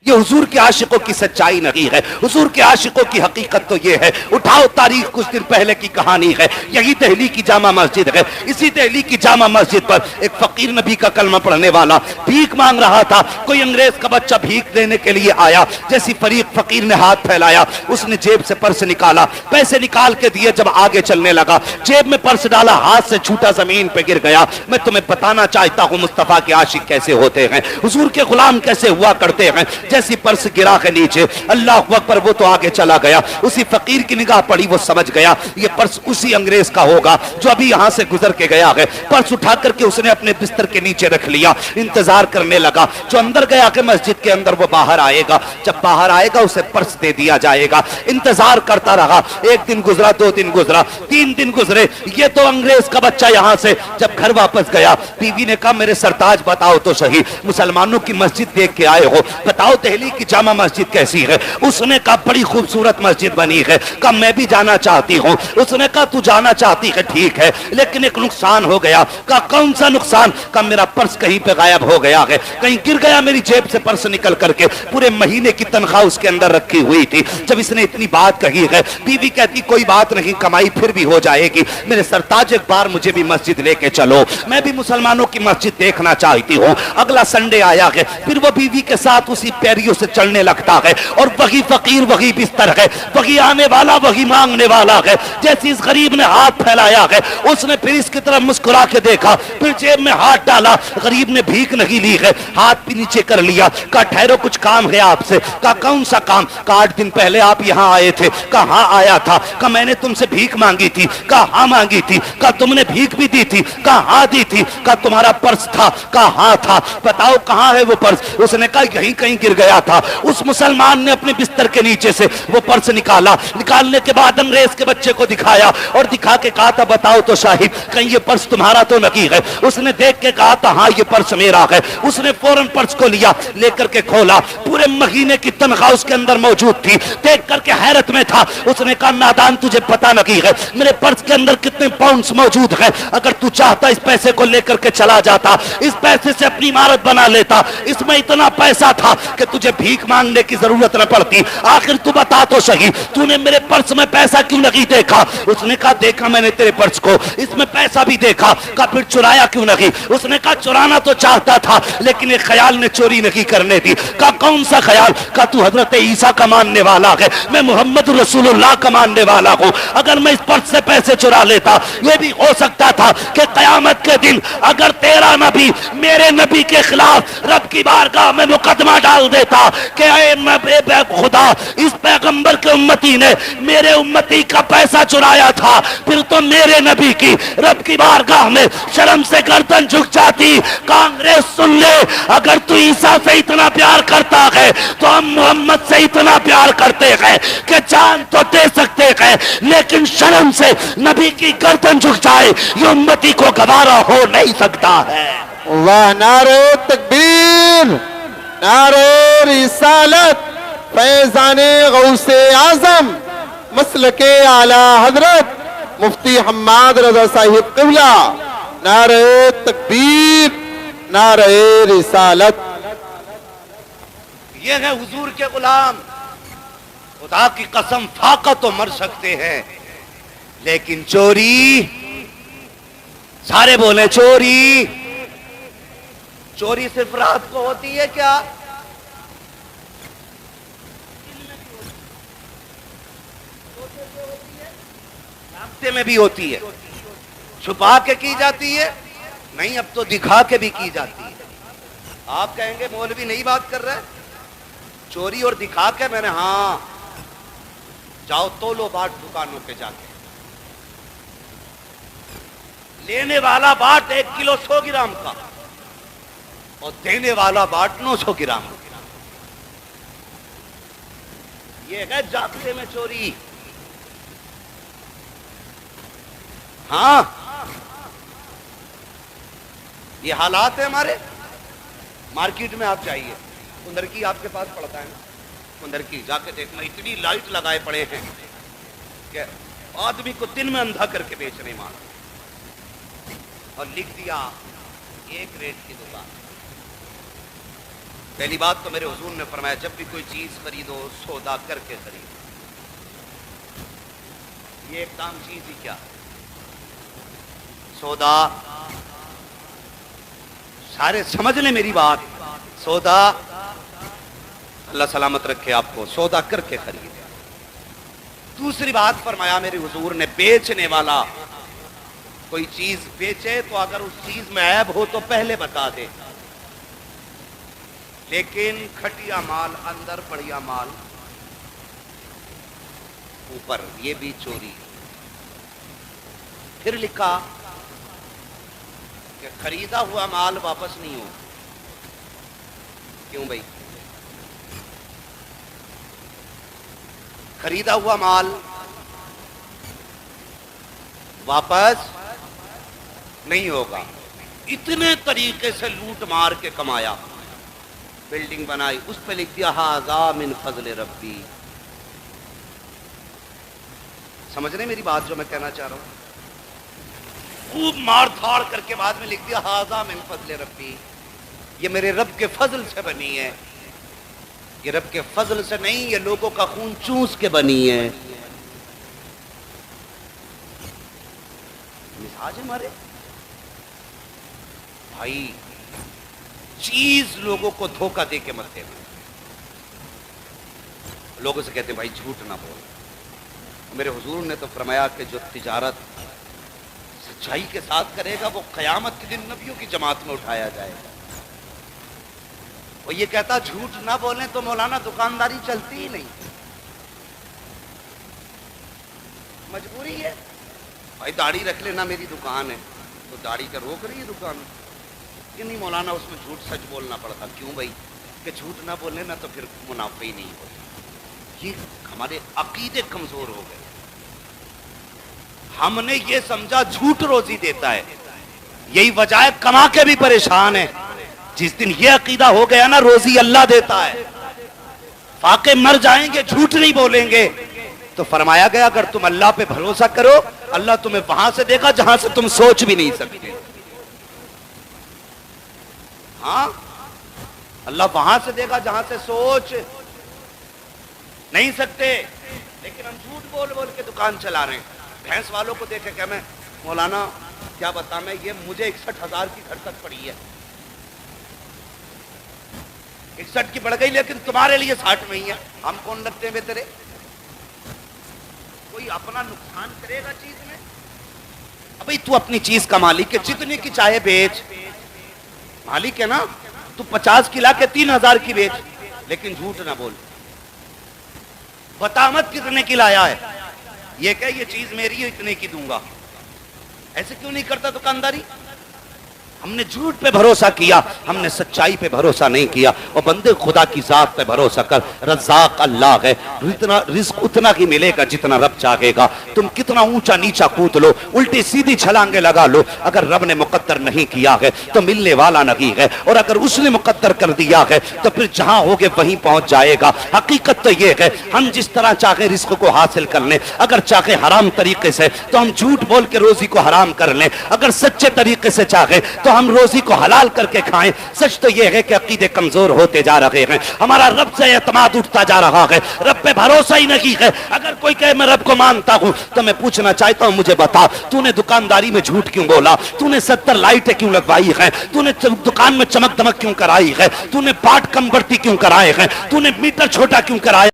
یہ حضور کے عاشقوں کی سچائی نہیں ہے. حضور کے عاشقوں کی حقیقت تو یہ ہے. اٹھاؤ تاریخ کچھ دن پہلے کی کہانی ہے. یہی دہلی کی جامع مسجد ہے. اسی دہلی کی جامع مسجد پر ایک فقیر نبی کا کلمہ پڑھنے والا بھیک مانگ رہا تھا. کوئی انگریز کا بچہ بھیک دینے کے لیے آیا. جیسی فقیر نے ہاتھ پھیلایا, اس نے جیب سے پرس نکالا, پیسے نکال کے دیے. جب آگے چلنے لگا, جیب میں پرس ڈالا, ہاتھ سے چھوٹا زمین پہ گر گیا. میں تمہیں بتانا چاہتا ہوں مصطفیٰ کے عاشق کیسے ہوتے ہیں, حضور کے غلام کیسے ہوا کرتے ہیں. جیسی پرس گرا کے نیچے, اللہ اکبر, وہ تو آگے چلا گیا. اسی فقیر کی نگاہ پڑی, وہ سمجھ گیا یہ پرس اسی انگریز کا ہوگا جو ابھی یہاں سے گزر کے گیا ہے. پرس اٹھا کر کے اس نے اپنے بستر کے نیچے رکھ لیا. انتظار کرنے لگا. جو اندر گیا کہ مسجد کے اندر وہ باہر آئے گا, جب باہر آئے گا اسے پرس دے دیا جائے گا. انتظار کرتا رہا. ایک دن گزرا, 2 دن گزرا, 3 دن گزرے. یہ تو انگریز کا بچہ یہاں سے جب گھر واپس گیا, بیوی نے کہا میرے سرتاج بتاؤ تو صحیح, مسلمانوں کی مسجد دیکھ کے آئے ہو, بتاؤ دہلی کی جامع مسجد کیسی ہے. اس نے کہا بڑی خوبصورت مسجد بنی ہے. کہا میں بھی جانا چاہتی ہوں. اس نے کہا تو جانا چاہتی ہے ٹھیک ہے, لیکن ایک نقصان ہو گیا. کہا کون سا نقصان؟ کہا میرا پرس کہیں پہ غائب ہو گیا ہے, کہیں گر گیا میری جیب سے پرس نکل کر کے. پورے مہینے کی تنخواہ اس کے اندر رکھی ہوئی تھی. جب اس نے اتنی بات کہی ہے, بیوی کہتی کوئی بات نہیں, کمائی پھر بھی ہو جائے گی. میرے سرتاج ایک بار مجھے بھی مسجد لے کے چلو, میں بھی مسلمانوں کی مسجد دیکھنا چاہتی ہوں. اگلا سنڈے آیا ہے, پھر وہ بیوی کے ساتھ اسی پیریوں سے چلنے لگتا ہے. اور وہی فقیر وہی بستر ہے, وہی آنے والا وہی مانگنے والا ہے. جیسے اس غریب نے ہاتھ پھیلایا ہے, اس نے پھر اس کی طرف مسکرا کے دیکھا, پھر جیب میں ہاتھ ڈالا. غریب نے بھیک نہیں لی ہے, ہاتھ بھی نیچے کر لیا. کہا ٹھہرو, کچھ کام ہے آپ سے. کہا کون سا کام؟ کہا 8 دن پہلے آپ یہاں آئے تھے. کہا ہاں آیا تھا. کہا میں نے تم سے بھیک مانگی تھی. کہا ہاں مانگی تھی. کہا تم نے بھیک بھی دی تھی. کہا ہاں دی تھی. کہا تمہارا پرس تھا. کہا ہاں تھا. بتاؤ کہاں ہے وہ پرس؟ اس نے کہا یہیں کہیں گر گیا تھا. اس مسلمان نے اپنے بستر کے نیچے سے وہ پرس نکالا. نکالنے کے بعد انگریز کے بچے کو دکھایا اور دکھا کے کہا تھا بتاؤ تو صاحب کہیں یہ پرس تمہارا تو نہیں ہے؟ اس نے دیکھ کے کہا تھا ہاں یہ پرس میرا ہے. اس نے فوراً پرس کو لیا, لے کر کے کھولا. پورے مہینے کی تنخواہ اس کے اندر موجود تھی. دیکھ کر کے حیرت میں تھا. اس نے کہا نادان تجھے پتا نہیں ہے میرے پرس کے اندر کتنے پاؤنڈز موجود ہیں. اگر تو چاہتا اس پیسے کو لے کر کے چلا جاتا, اس پیسے سے اپنی عمارت بنا لیتا. اس میں اتنا پیسہ تھا کہ تجھے بھیک مانگنے کی ضرورت نہ پڑتی. آخر تو بتا تو صحیح, تو نے میرے پرس میں پیسہ کیوں نہیں دیکھا؟ اس نے کہا دیکھا میں نے تیرے پرس کو, اس میں پیسہ بھی دیکھا. کہا پھر چرایا کیوں نہیں؟ اس نے کہا چرانا تو چاہتا تھا لیکن ایک خیال نے چوری نہیں کرنے دی. کہا کون سا خیال؟ کہا تو حضرت عیسیٰ کا ماننے والا ہے, میں محمد رسول اللہ کا ماننے والا ہوں. اگر میں اس پرس سے پیسے چرا لیتا, یہ بھی ہو سکتا تھا کہ قیامت کے دن اگر تیرا نبی میرے نبی کے خلاف رب کی بارگاہ میں مقدمہ ڈال دیتا کہ اے خدا اس پیغمبر کے امتی نے میرے امتی کا پیسہ چرایا تھا, پھر تو میرے نبی کی رب کی بارگاہ میں شرم سے گردن جھک جاتی. کانگریس سن لے, اگر تو عیسیٰ سے اتنا پیار کرتا ہے تو ہم محمد سے اتنا پیار کرتے ہیں کہ جان تو دے سکتے ہیں لیکن شرم سے نبی کی گردن جھک جائے یہ امتی کو گوارا ہو نہیں سکتا ہے. واہ, نعرہ تکبیر, نعرہ رسالت, فیضان غوث اعظم مسلک اعلی حضرت مفتی حماد رضا صاحب قبلہ. نعرہ تکبیر, نعرہ رسالت. یہ ہے حضور کے غلام. خدا کی قسم فاقہ تو مر سکتے ہیں لیکن چوری, سارے بولے چوری. چوری صرف رات کو ہوتی ہے کیا؟ راستے میں بھی ہوتی ہے. چھپا کے کی جاتی ہے نہیں, اب تو دکھا کے بھی کی جاتی ہے. آپ کہیں گے مولوی نہیں بات کر رہے, چوری اور دکھا کے. میں نے ہاں, جاؤ تولو باٹ دکانوں پہ جا کے. لینے والا باٹ 1 کلو 100 گرام کا اور دینے والا باٹ 900 گرام. یہ ہے جاگتے میں چوری. ہاں یہ حالات ہے ہمارے. مارکیٹ میں آپ جائیے, کندر کی آپ کے پاس پڑتا ہے نا, کندر کی جا کے دیکھنا اتنی لائٹ لگائے پڑے ہیں کہ آدمی کو دن میں اندھا کر کے بیچنے مال, اور لکھ دیا 1 ریٹ کی دکان. پہلی بات تو میرے حضور نے فرمایا جب بھی کوئی چیز خریدو سودا کر کے خریدو. یہ ایک دام چیز ہی کیا سودا، سارے سمجھ لیں میری بات، سودا اللہ سلامت رکھے آپ کو، سودا کر کے خریدے. دوسری بات فرمایا میرے حضور نے، بیچنے والا کوئی چیز بیچے تو اگر اس چیز میں عیب ہو تو پہلے بتا دے، لیکن کھٹیا مال اندر بڑھیا مال اوپر، یہ بھی چوری. پھر لکھا کہ خریدا ہوا مال واپس نہیں ہو. کیوں بھائی؟ خریدا ہوا مال واپس نہیں ہوگا. اتنے طریقے سے لوٹ مار کے کمایا، بلڈنگ بنائی، اس پہ لکھ دیا ھذا من فضل ربی. سمجھ رہے میری بات جو میں کہنا چاہ رہا ہوں؟ خوب مار دھاڑ کر کے بعد میں لکھ دیا ھذا من فضل ربی، یہ میرے رب کے فضل سے بنی ہے. یہ رب کے فضل سے نہیں، یہ لوگوں کا خون چوس کے بنی ہے. مزاج ہمارے بھائی، چیز لوگوں کو دھوکہ دے کے مت دینا. لوگوں سے کہتے ہیں بھائی جھوٹ نہ بول. میرے حضور نے تو فرمایا کہ جو تجارت سچائی کے ساتھ کرے گا وہ قیامت کے دن نبیوں کی جماعت میں اٹھایا جائے گا. وہ یہ کہتا جھوٹ نہ بولیں تو مولانا دکانداری چلتی ہی نہیں، مجبوری ہے. بھائی داڑھی رکھ لینا، میری دکان ہے تو داڑھی کا روک رہی ہے دکان کہ نہیں مولانا، اس میں جھوٹ سچ بولنا پڑتا. کیوں بھائی؟ کہ جھوٹ نہ بولے نا تو پھر منافع ہی نہیں ہوتا. یہ ہمارے عقیدے کمزور ہو گئے. ہم نے یہ سمجھا جھوٹ روزی دیتا ہے، یہی وجہ ہے کما کے بھی پریشان ہے. جس دن یہ عقیدہ ہو گیا نا روزی اللہ دیتا ہے، فاقے مر جائیں گے جھوٹ نہیں بولیں گے. تو فرمایا گیا اگر تم اللہ پہ بھروسہ کرو اللہ تمہیں وہاں سے دے گا جہاں سے تم سوچ بھی نہیں سکتے. ہاں اللہ وہاں سے دے گا جہاں سے سوچ نہیں سکتے. لیکن ہم جھوٹ بول بول کے دکان چلا رہے ہیں. بھینس والوں کو دیکھ کے کہ میں مولانا کیا بتا میں، یہ مجھے 61,000 کی گھر تک پڑی ہے، 61 کی بڑھ گئی لیکن تمہارے لیے 60 میں ہی ہے. ہم کون لگتے ہیں بے تیرے؟ کوئی اپنا نقصان کرے گا چیز میں؟ ابھی تو اپنی چیز کا مالک ہے، جتنے کی چاہے بیچ، مالک ہے نا. تو 50 کی لا کے 3,000 کی بیچ، لیکن جھوٹ نہ بول. بتا مت کتنے کی لایا ہے، یہ کہ یہ چیز میری ہے اتنے کی دوں گا. ایسے کیوں نہیں کرتا دکانداری؟ ہم نے جھوٹ پہ بھروسہ کیا، ہم نے سچائی پہ بھروسہ نہیں کیا. اور بندے خدا کی ذات پہ بھروسہ کر، رزاق اللہ ہے. رزق اتنا ہی ملے گا جتنا رب چاہے گا. تم کتنا اونچا نیچا کود لو، الٹی سیدھی چھلانگیں لگا لو، اگر رب نے مقدر نہیں کیا ہے تو ملنے والا نہیں ہے. اور اگر اس نے مقدر کر دیا ہے تو پھر جہاں ہوگے وہیں پہنچ جائے گا. حقیقت تو یہ ہے ہم جس طرح چاہے رزق کو حاصل کر لیں. اگر چاہے حرام طریقے سے تو ہم جھوٹ بول کے روزی کو حرام کر لیں، اگر سچے طریقے سے چاہے تو ہم روزی کو حلال کر کے کھائیں. سچ تو یہ ہے کہ عقیدے کمزور ہوتے جا رہے ہیں، ہمارا رب سے اعتماد اٹھتا جا رہا ہے، رب پہ بھروسہ ہی نہیں ہے. اگر کوئی کہے میں رب کو مانتا ہوں تو میں پوچھنا چاہتا ہوں مجھے بتا تو نے دکانداری میں جھوٹ کیوں بولا؟ تو نے 70 لائٹیں کیوں لگوائی ہیں؟ تو نے دکان میں چمک دمک کیوں کرائی ہے؟ تو نے پاٹ کم بڑھتی کیوں کرائے ہیں؟ تو نے میٹر چھوٹا کیوں کرایا؟